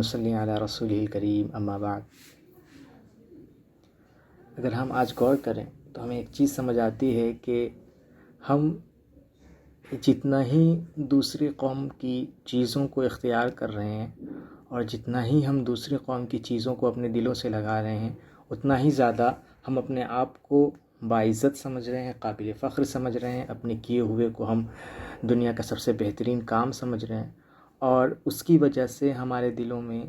ونصلی علی رسولہ الکریم اما بعد۔ اگر ہم آج غور کریں تو ہمیں ایک چیز سمجھ آتی ہے کہ ہم جتنا ہی دوسری قوم کی چیزوں کو اختیار کر رہے ہیں اور جتنا ہی ہم دوسری قوم کی چیزوں کو اپنے دلوں سے لگا رہے ہیں، اتنا ہی زیادہ ہم اپنے آپ کو باعزت سمجھ رہے ہیں، قابل فخر سمجھ رہے ہیں، اپنے کیے ہوئے کو ہم دنیا کا سب سے بہترین کام سمجھ رہے ہیں، اور اس کی وجہ سے ہمارے دلوں میں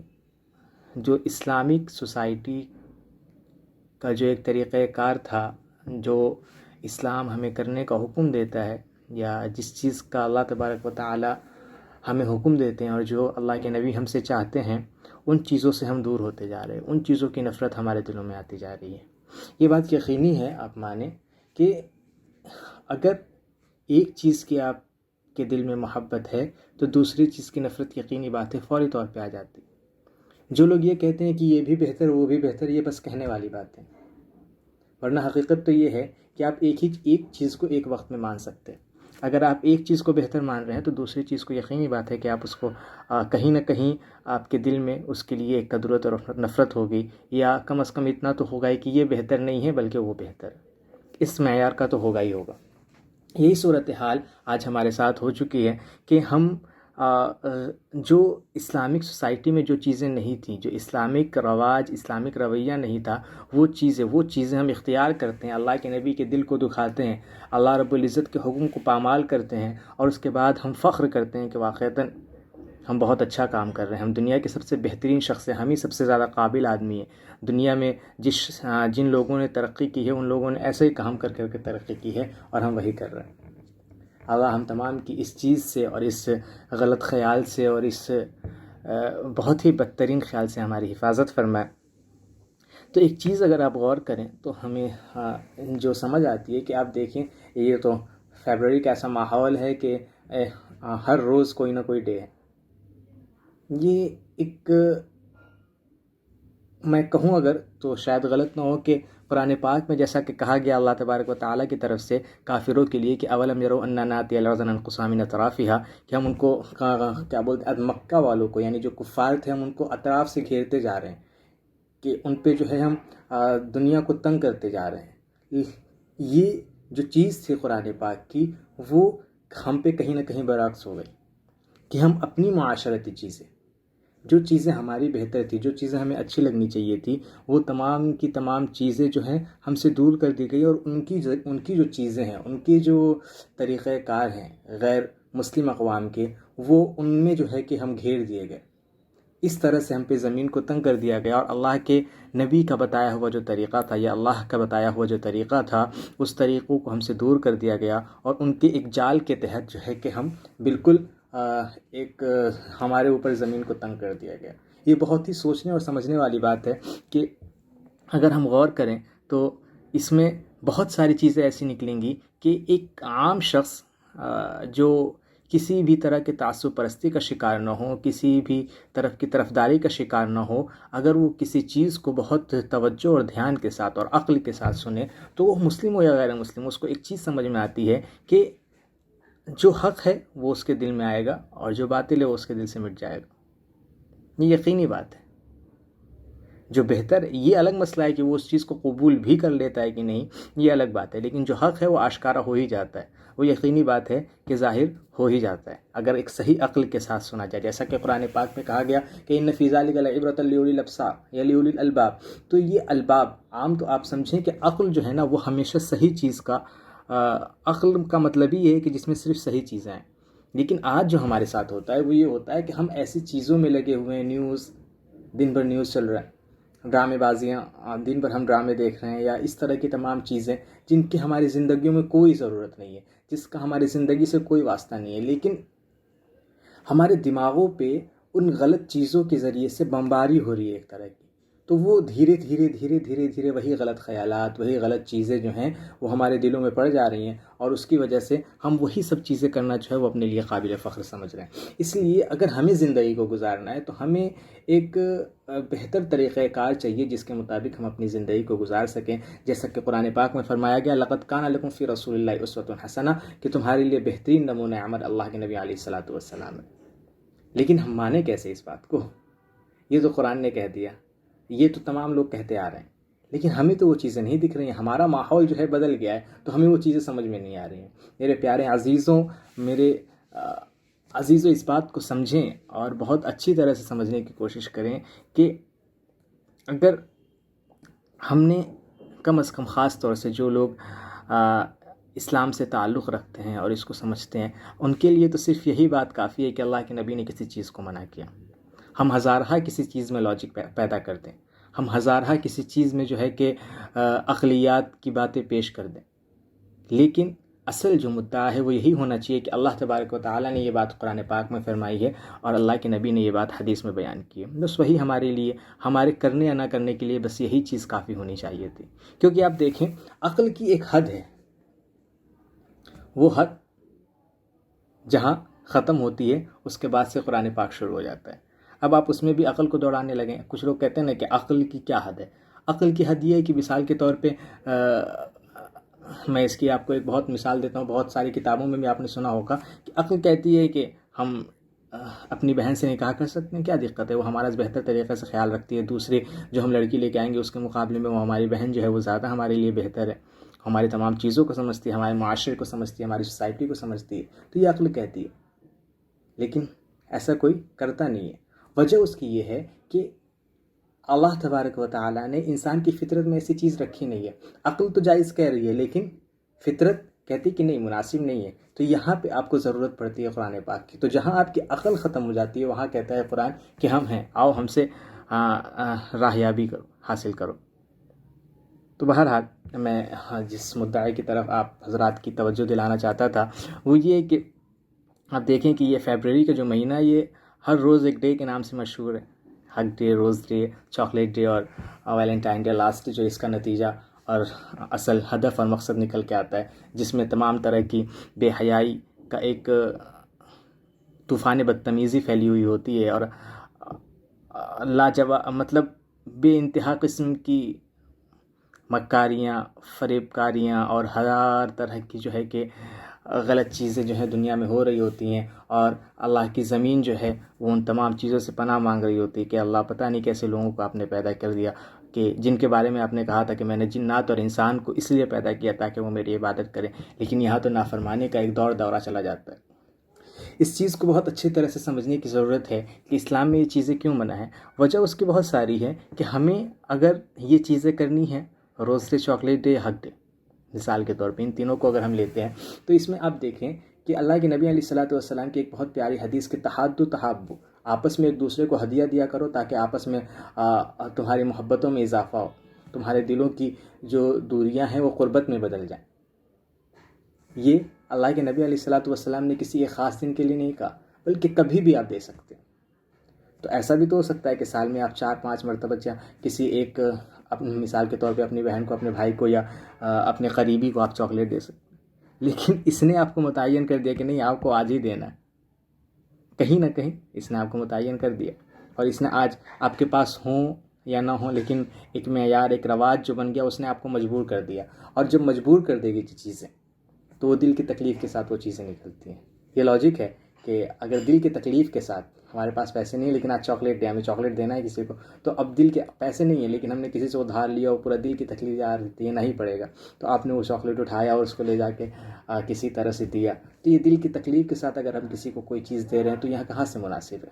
جو اسلامک سوسائٹی کا جو ایک طریقہ کار تھا، جو اسلام ہمیں کرنے کا حکم دیتا ہے، یا جس چیز کا اللہ تبارک و تعالی ہمیں حکم دیتے ہیں اور جو اللہ کے نبی ہم سے چاہتے ہیں، ان چیزوں سے ہم دور ہوتے جا رہے ہیں، ان چیزوں کی نفرت ہمارے دلوں میں آتی جا رہی ہے۔ یہ بات یقینی ہے، آپ مانیں کہ اگر ایک چیز کی آپ کے دل میں محبت ہے تو دوسری چیز کی نفرت یقینی بات ہے، فوری طور پہ آ جاتی۔ جو لوگ یہ کہتے ہیں کہ یہ بھی بہتر وہ بھی بہتر، یہ بس کہنے والی بات ہے، ورنہ حقیقت تو یہ ہے کہ آپ ایک چیز کو ایک وقت میں مان سکتے ہیں۔ اگر آپ ایک چیز کو بہتر مان رہے ہیں تو دوسری چیز کو یقینی بات ہے کہ آپ اس کو کہیں نہ کہیں آپ کے دل میں اس کے لیے ایک قدرت اور نفرت ہوگی، یا کم از کم اتنا تو ہوگا ہی کہ یہ بہتر نہیں ہے بلکہ وہ بہتر ہے، اس معیار کا تو ہوگا ہی ہوگا۔ یہی صورتحال آج ہمارے ساتھ ہو چکی ہے کہ ہم جو اسلامک سوسائٹی میں جو چیزیں نہیں تھیں، جو اسلامک رواج، اسلامک رویہ نہیں تھا، وہ چیزیں ہم اختیار کرتے ہیں، اللہ کے نبی کے دل کو دکھاتے ہیں، اللہ رب العزت کے حکم کو پامال کرتے ہیں، اور اس کے بعد ہم فخر کرتے ہیں کہ واقعتاً ہم بہت اچھا کام کر رہے ہیں، ہم دنیا کے سب سے بہترین شخص ہیں، ہم ہی سب سے زیادہ قابل آدمی ہیں۔ دنیا میں جن لوگوں نے ترقی کی ہے، ان لوگوں نے ایسے ہی کام کر کے ترقی کی ہے، اور ہم وہی کر رہے ہیں۔ اللہ ہم تمام کی اس چیز سے اور اس غلط خیال سے اور اس بہت ہی بدترین خیال سے ہماری حفاظت فرمائے۔ تو ایک چیز اگر آپ غور کریں تو ہمیں جو سمجھ آتی ہے کہ آپ دیکھیں، یہ تو فیبرری کا ایسا ماحول ہے کہ ہر روز کوئی نہ کوئی ڈے ہے۔ یہ ایک، میں کہوں اگر تو شاید غلط نہ ہو کہ قرآن پاک میں جیسا کہ کہا گیا اللہ تبارک و تعالیٰ کی طرف سے کافروں کے لیے کہ اولم یروا انا ناتی الارض ننقصها من اطرافها، کہ ہم ان کو کیا بولتے ہیں، مکہ والوں کو، یعنی جو کفار تھے، ہم ان کو اطراف سے گھیرتے جا رہے ہیں، کہ ان پہ جو ہے ہم دنیا کو تنگ کرتے جا رہے ہیں۔ یہ جو چیز تھی قرآن پاک کی، وہ ہم پہ کہیں نہ کہیں برعکس ہو گئی، کہ ہم اپنی معاشرتی چیزیں، جو چیزیں ہماری بہتر تھی، جو چیزیں ہمیں اچھی لگنی چاہیے تھی، وہ تمام کی تمام چیزیں جو ہیں ہم سے دور کر دی گئی، اور ان کی جو چیزیں ہیں، ان کے جو طریقہ کار ہیں غیر مسلم اقوام کے، وہ ان میں جو ہے کہ ہم گھیر دیے گئے۔ اس طرح سے ہم پہ زمین کو تنگ کر دیا گیا، اور اللہ کے نبی کا بتایا ہوا جو طریقہ تھا، یا اللہ کا بتایا ہوا جو طریقہ تھا، اس طریقوں کو ہم سے دور کر دیا گیا، اور ان کے ایک جال کے تحت جو ہے کہ ہم بالکل ہمارے اوپر زمین کو تنگ کر دیا گیا۔ یہ بہت ہی سوچنے اور سمجھنے والی بات ہے کہ اگر ہم غور کریں تو اس میں بہت ساری چیزیں ایسی نکلیں گی کہ ایک عام شخص جو کسی بھی طرح کے تعصب پرستی کا شکار نہ ہو، کسی بھی طرف کی طرفداری کا شکار نہ ہو، اگر وہ کسی چیز کو بہت توجہ اور دھیان کے ساتھ اور عقل کے ساتھ سنے، تو وہ مسلم ہو یا غیر مسلم، اس کو ایک چیز سمجھ میں آتی ہے کہ جو حق ہے وہ اس کے دل میں آئے گا، اور جو باطل ہے وہ اس کے دل سے مٹ جائے گا۔ یہ یقینی بات ہے۔ جو بہتر ہے، یہ الگ مسئلہ ہے کہ وہ اس چیز کو قبول بھی کر لیتا ہے کہ نہیں، یہ الگ بات ہے، لیکن جو حق ہے وہ آشکارا ہو ہی جاتا ہے، وہ یقینی بات ہے کہ ظاہر ہو ہی جاتا ہے اگر ایک صحیح عقل کے ساتھ سنا جائے، جیسا کہ قرآن پاک میں کہا گیا کہ ان فی ذلک لعبرۃ لأولی الابصار یا لأولی الالباب۔ تو یہ الباب عام تو آپ سمجھیں کہ عقل جو ہے نا، وہ ہمیشہ صحیح چیز کا، عقل کا مطلب ہی ہے کہ جس میں صرف صحیح چیزیں ہیں۔ لیکن آج جو ہمارے ساتھ ہوتا ہے وہ یہ ہوتا ہے کہ ہم ایسی چیزوں میں لگے ہوئے ہیں، دن بھر نیوز چل رہا ہے، ڈرامے بازیاں، دن بھر ہم ڈرامے دیکھ رہے ہیں، یا اس طرح کی تمام چیزیں جن کی ہماری زندگیوں میں کوئی ضرورت نہیں ہے، جس کا ہماری زندگی سے کوئی واسطہ نہیں ہے، لیکن ہمارے دماغوں پہ ان غلط چیزوں کے ذریعے سے بمباری ہو رہی ہے ایک طرح کی، تو وہ دھیرے دھیرے وہی غلط خیالات، وہی غلط چیزیں جو ہیں وہ ہمارے دلوں میں پڑ جا رہی ہیں، اور اس کی وجہ سے ہم وہی سب چیزیں کرنا جو ہے وہ اپنے لیے قابل فخر سمجھ رہے ہیں۔ اس لیے اگر ہمیں زندگی کو گزارنا ہے تو ہمیں ایک بہتر طریقہ کار چاہیے جس کے مطابق ہم اپنی زندگی کو گزار سکیں، جیسا کہ قرآن پاک میں فرمایا گیا لقد کان لکم فی رسول اللہ اسوۃ حسنہ، کہ تمہارے لیے بہترین نمونہ عمل اللہ کے نبی علیہ الصلوۃ والسلام ہے۔ لیکن ہم مانیں کیسے اس بات کو؟ یہ تو قرآن نے کہہ دیا، یہ تو تمام لوگ کہتے آ رہے ہیں، لیکن ہمیں تو وہ چیزیں نہیں دکھ رہی ہیں، ہمارا ماحول جو ہے بدل گیا ہے، تو ہمیں وہ چیزیں سمجھ میں نہیں آ رہی ہیں۔ میرے پیارے عزیزوں، میرے عزیزوں، اس بات کو سمجھیں اور بہت اچھی طرح سے سمجھنے کی کوشش کریں کہ اگر ہم نے کم از کم خاص طور سے جو لوگ اسلام سے تعلق رکھتے ہیں اور اس کو سمجھتے ہیں، ان کے لیے تو صرف یہی بات کافی ہے کہ اللہ کے نبی نے کسی چیز کو منع کیا۔ ہم ہزارہا کسی چیز میں لاجک پیدا کر دیں، ہم ہزارہا کسی چیز میں جو ہے کہ عقلیات کی باتیں پیش کر دیں، لیکن اصل جو مدعا ہے وہ یہی ہونا چاہیے کہ اللہ تبارک و تعالیٰ نے یہ بات قرآن پاک میں فرمائی ہے اور اللہ کے نبی نے یہ بات حدیث میں بیان کی ہے، بس وہی ہمارے لیے، ہمارے کرنے یا نہ کرنے کے لیے بس یہی چیز کافی ہونی چاہیے تھی۔ کیونکہ آپ دیکھیں، عقل کی ایک حد ہے، وہ حد جہاں ختم ہوتی ہے اس کے بعد سے قرآن پاک شروع ہو جاتا ہے۔ اب آپ اس میں بھی عقل کو دوڑانے لگیں۔ کچھ لوگ کہتے ہیں نا کہ عقل کی کیا حد ہے؟ عقل کی حد یہ ہے کہ مثال کے طور پہ میں اس کی آپ کو ایک بہت مثال دیتا ہوں، بہت ساری کتابوں میں بھی آپ نے سنا ہوگا کہ عقل کہتی ہے کہ ہم اپنی بہن سے نکاح کر سکتے ہیں، کیا دقت ہے، وہ ہمارا بہتر طریقے سے خیال رکھتی ہے، دوسرے جو ہم لڑکی لے کے آئیں گے اس کے مقابلے میں وہ ہماری بہن جو ہے وہ زیادہ ہمارے لیے بہتر ہے، ہماری تمام چیزوں کو سمجھتی ہے، ہمارے معاشرے کو سمجھتی ہے، ہماری سوسائٹی کو سمجھتی ہے، تو یہ عقل کہتی ہے۔ لیکن ایسا کوئی کرتا نہیں ہے۔ وجہ اس کی یہ ہے کہ اللہ تبارک و تعالیٰ نے انسان کی فطرت میں ایسی چیز رکھی نہیں ہے۔ عقل تو جائز کہہ رہی ہے لیکن فطرت کہتی کہ نہیں، مناسب نہیں ہے، تو یہاں پہ آپ کو ضرورت پڑتی ہے قرآن پاک کی۔ تو جہاں آپ کی عقل ختم ہو جاتی ہے وہاں کہتا ہے قرآن کہ ہم ہیں، آؤ ہم سے راہیابی کرو، حاصل کرو۔ تو بہرحال میں جس مدعے کی طرف آپ حضرات کی توجہ دلانا چاہتا تھا وہ یہ کہ آپ دیکھیں کہ یہ فیبرری کا جو مہینہ، یہ ہر روز ایک ڈے کے نام سے مشہور ہے۔ ہگ ڈے، روز ڈے، چاکلیٹ ڈے اور ویلنٹائن ڈے، لاسٹ جو اس کا نتیجہ اور اصل ہدف اور مقصد نکل کے آتا ہے، جس میں تمام طرح کی بے حیائی کا ایک طوفان بدتمیزی پھیلی ہوئی ہوتی ہے اور لاجواب، مطلب بے انتہا قسم کی مکاریاں، فریب کاریاں اور ہزار طرح کی جو ہے کہ غلط چیزیں جو ہے دنیا میں ہو رہی ہوتی ہیں، اور اللہ کی زمین جو ہے وہ ان تمام چیزوں سے پناہ مانگ رہی ہوتی ہے کہ اللہ پتہ نہیں کیسے لوگوں کو آپ نے پیدا کر دیا، کہ جن کے بارے میں آپ نے کہا تھا کہ میں نے جنات اور انسان کو اس لیے پیدا کیا تاکہ وہ میری عبادت کریں، لیکن یہاں تو نافرمانی کا ایک دورہ چلا جاتا ہے۔ اس چیز کو بہت اچھی طرح سے سمجھنے کی ضرورت ہے کہ اسلام میں یہ چیزیں کیوں منع ہیں۔ وجہ اس کی بہت ساری ہے کہ ہمیں اگر یہ چیزیں کرنی ہیں، روز ڈے، چاکلیٹ ڈے، ہگ ڈے، مثال کے طور پہ ان تینوں کو اگر ہم لیتے ہیں تو اس میں آپ دیکھیں کہ اللہ کے نبی علیہ الصلوۃ والسلام کی ایک بہت پیاری حدیث کہ تحادوا تحابوا، آپس میں ایک دوسرے کو ہدیہ دیا کرو تاکہ آپس میں تمہاری محبتوں میں اضافہ ہو، تمہارے دلوں کی جو دوریاں ہیں وہ قربت میں بدل جائیں۔ یہ اللہ کے نبی علیہ الصلوۃ والسلام نے کسی ایک خاص دن کے لیے نہیں کہا، بلکہ کبھی بھی آپ دے سکتے ہیں۔ تو ایسا بھی تو ہو سکتا ہے کہ سال میں آپ 4-5 مرتبہ کسی ایک مثال کے طور پہ اپنی بہن کو، اپنے بھائی کو یا اپنے قریبی کو آپ چاکلیٹ دے سکتے ہیں، لیکن اس نے آپ کو متعین کر دیا کہ نہیں، آپ کو آج ہی دینا ہے۔ کہیں نہ کہیں اس نے آپ کو متعین کر دیا، اور اس نے آج آپ کے پاس ہوں یا نہ ہوں، لیکن ایک معیار، ایک رواج جو بن گیا اس نے آپ کو مجبور کر دیا، اور جب مجبور کر دے گی چیزیں تو وہ دل کی تکلیف کے ساتھ وہ چیزیں نکلتی ہیں۔ یہ لاجک ہے کہ اگر دل کی تکلیف کے ساتھ، ہمارے پاس پیسے نہیں ہیں لیکن آج چاکلیٹ دیں، ہمیں چاکلیٹ دینا ہے کسی کو، تو اب دل کے پیسے نہیں ہیں لیکن ہم نے کسی سے ادھار لیا اور پورا دل کی تکلیف یار دینا ہی پڑے گا، تو آپ نے وہ چاکلیٹ اٹھایا اور اس کو لے جا کے کسی طرح سے دیا، تو یہ دل کی تکلیف کے ساتھ اگر ہم کسی کو کوئی چیز دے رہے ہیں تو یہاں کہاں سے مناسب ہے؟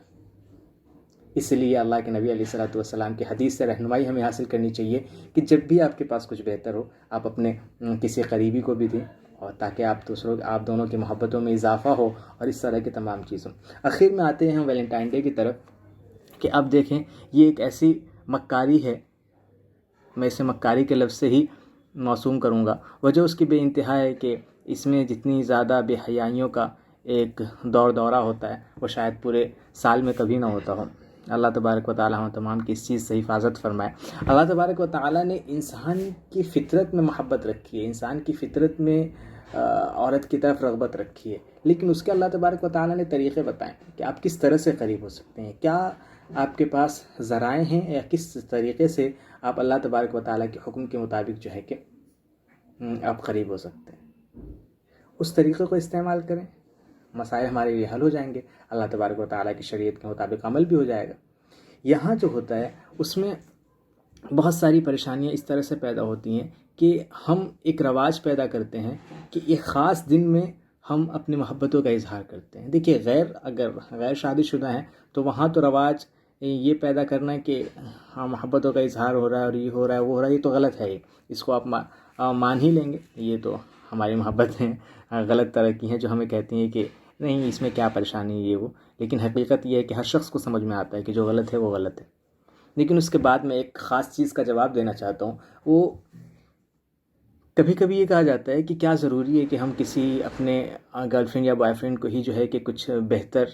اس لیے اللہ کے نبی علیہ الصلوۃ والسلام کی حدیث سے رہنمائی ہمیں حاصل کرنی چاہیے کہ جب بھی آپ کے پاس کچھ بہتر ہو آپ اپنے کسی قریبی کو بھی دیں، اور تاکہ آپ دونوں کی محبتوں میں اضافہ ہو اور اس طرح کی تمام چیزوں۔ آخر میں آتے ہیں ہم ویلنٹائن ڈے کی طرف کہ اب دیکھیں یہ ایک ایسی مکاری ہے، میں اسے مکاری کے لفظ سے ہی موسوم کروں گا۔ وجہ اس کی بے انتہا ہے کہ اس میں جتنی زیادہ بے حیائیوں کا ایک دورہ ہوتا ہے وہ شاید پورے سال میں کبھی نہ ہوتا ہو۔ اللہ تبارک و تعالیٰ ہم تمام کی اس چیز سے حفاظت فرمائے۔ اللہ تبارک و تعالیٰ نے انسان کی فطرت میں محبت رکھی ہے، انسان کی فطرت میں عورت کی طرف رغبت رکھی ہے، لیکن اس کے اللہ تبارک و تعالیٰ نے طریقے بتائیں کہ آپ کس طرح سے قریب ہو سکتے ہیں، کیا آپ کے پاس ذرائع ہیں یا کس طریقے سے آپ اللہ تبارک و تعالیٰ کے حکم کے مطابق جو ہے کہ آپ قریب ہو سکتے ہیں۔ اس طریقے کو استعمال کریں، مسائل ہمارے لیے حل ہو جائیں گے، اللہ تبارک و تعالیٰ کی شریعت کے مطابق عمل بھی ہو جائے گا۔ یہاں جو ہوتا ہے اس میں بہت ساری پریشانیاں اس طرح سے پیدا ہوتی ہیں کہ ہم ایک رواج پیدا کرتے ہیں کہ ایک خاص دن میں ہم اپنی محبتوں کا اظہار کرتے ہیں. دیکھیے اگر غیر شادی شدہ ہیں تو وہاں تو رواج یہ پیدا کرنا ہے کہ ہاں محبتوں کا اظہار ہو رہا ہے اور یہ ہو رہا ہے وہ ہو رہا ہے، یہ تو غلط ہے. اس کو آپ مان ہی لیں گے، یہ تو ہماری محبتیں غلط طرح کی ہیں جو ہمیں کہتی ہیں کہ نہیں اس میں کیا پریشانی ہے یہ وہ. لیکن حقیقت یہ ہے کہ ہر شخص کو سمجھ میں آتا ہے کہ جو غلط ہے وہ غلط ہے. لیکن اس کے بعد میں ایک خاص چیز کا جواب دینا چاہتا ہوں. وہ کبھی کبھی یہ کہا جاتا ہے کہ کیا ضروری ہے کہ ہم کسی اپنے گرل فرینڈ یا بوائے فرینڈ کو ہی جو ہے کہ کچھ بہتر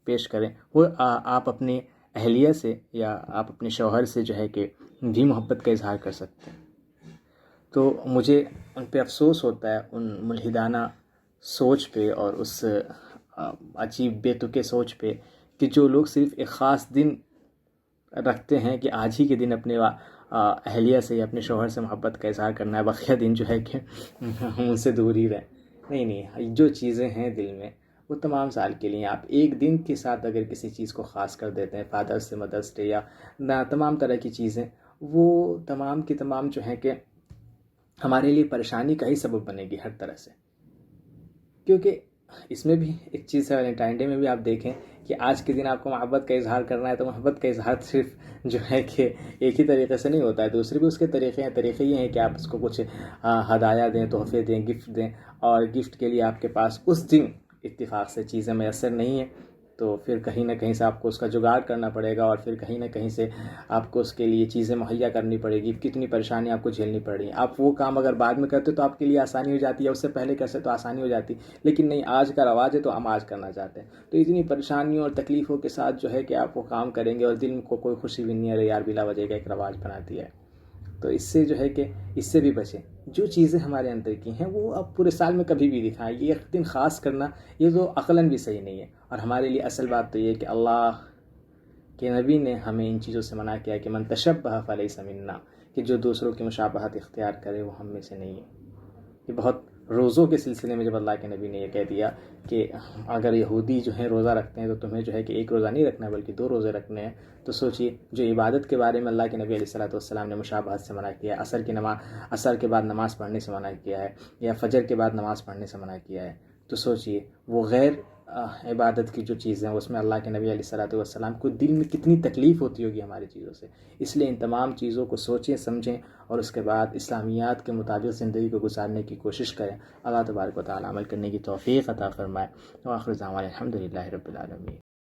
پیش کریں. وہ آپ اپنی اہلیہ سے یا آپ اپنے شوہر سے جو ہے کہ بھی محبت کا اظہار کر سکتے ہیں. تو مجھے ان پہ افسوس ہوتا ہے، ان ملحدانہ سوچ پہ اور اس عجیب بے تکے سوچ پہ کہ جو لوگ صرف ایک خاص دن رکھتے ہیں کہ آج ہی کے دن اپنے اہلیہ سے یا اپنے شوہر سے محبت کا اظہار کرنا ہے، بقیہ دن جو ہے کہ ہم ان سے دور ہی رہیں. نہیں، جو چیزیں ہیں دل میں وہ تمام سال کے لیے. آپ ایک دن کے ساتھ اگر کسی چیز کو خاص کر دیتے ہیں، فادرس ڈے، مدرس ڈے یا تمام طرح کی چیزیں، وہ تمام کی تمام جو ہیں کہ ہمارے لیے پریشانی کا ہی سبب بنے گی ہر طرح سے. کیونکہ اس میں بھی ایک چیز ہے، ویلنٹائن ڈے میں بھی آپ دیکھیں کہ آج کے دن آپ کو محبت کا اظہار کرنا ہے تو محبت کا اظہار صرف جو ہے کہ ایک ہی طریقے سے نہیں ہوتا ہے، دوسرے بھی اس کے طریقے ہیں. طریقے یہ ہیں کہ آپ اس کو کچھ ہدایہ دیں، تحفے دیں، گفٹ دیں، اور گفٹ کے لیے آپ کے پاس اس دن اتفاق سے چیزیں میسر نہیں ہیں تو پھر کہیں نہ کہیں سے آپ کو اس کا جگاڑ کرنا پڑے گا، اور پھر کہیں نہ کہیں سے آپ کو اس کے لیے چیزیں مہیا کرنی پڑے گی. کتنی پریشانی آپ کو جھیلنی پڑ رہی ہیں. آپ وہ کام اگر بعد میں کرتے تو آپ کے لیے آسانی ہو جاتی ہے، اس سے پہلے کرتے تو آسانی ہو جاتی. لیکن نہیں، آج کا رواج ہے تو ہم آج کرنا چاہتے ہیں. تو اتنی پریشانیوں اور تکلیفوں کے ساتھ جو ہے کہ آپ وہ کام کریں گے اور دل کو کوئی خوشی بھی نہیں ہے، یار بلا وجہ کا ایک رواج بنا دیا ہے. تو اس سے جو ہے کہ اس سے بھی بچیں. جو چیزیں ہمارے اندر کی ہیں وہ آپ پورے سال میں کبھی بھی دکھائیں. یہ ایک دن خاص کرنا یہ تو عقلاً بھی صحیح نہیں ہے. اور ہمارے لیے اصل بات تو یہ ہے کہ اللہ کے نبی نے ہمیں ان چیزوں سے منع کیا کہ من تشبہ فلیس منا، کہ جو دوسروں کی مشابہت اختیار کرے وہ ہم میں سے نہیں ہے. یہ بہت روزوں کے سلسلے میں جب اللہ کے نبی نے یہ کہہ دیا کہ اگر یہودی جو ہیں روزہ رکھتے ہیں تو تمہیں جو ہے کہ ایک روزہ نہیں رکھنا ہے بلکہ 2 روزے رکھنے ہیں، تو سوچیے جو عبادت کے بارے میں اللہ کے نبی علیہ الصلوۃ والسلام نے مشابہت سے منع کیا ہے، عصر کے بعد نماز پڑھنے سے منع کیا ہے، یا فجر کے بعد نماز پڑھنے سے منع کیا ہے، تو سوچیے وہ غیر عبادت کی جو چیزیں ہیں اس میں اللہ کے نبی علیہ الصلوۃ والسلام کو دل میں کتنی تکلیف ہوتی ہوگی ہماری چیزوں سے. اس لیے ان تمام چیزوں کو سوچیں، سمجھیں، اور اس کے بعد اسلامیات کے مطابق زندگی کو گزارنے کی کوشش کریں. اللہ تبارک و تعالی عمل کرنے کی توفیق عطا فرمائے. وآخر دعوانا الحمد للہ رب العالمین.